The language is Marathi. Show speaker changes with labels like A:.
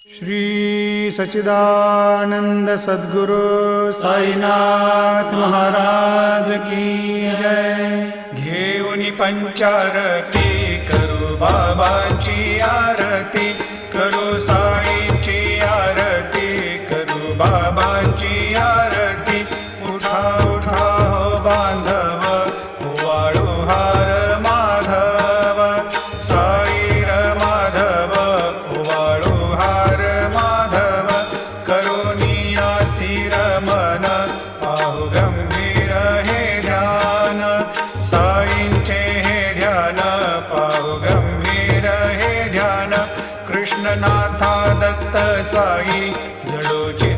A: श्री सच्चिदानंद सद्गुरु साईनाथ महाराज की जय। घेऊनी पंचारती करू बाबाची आरती, करू साईची आरती, करू बाबाची आरती। उठा उठा हो बांधव, वाळू हार माधव, साईर माधव, वाळू हार माधव। करुनिया स्थिर मन, पाहु गंभीर हे ध्यान, साईंचे हे ध्यान, पाहु गंभीर हे ध्यान। कृष्णनाथा दत्त साई जडोची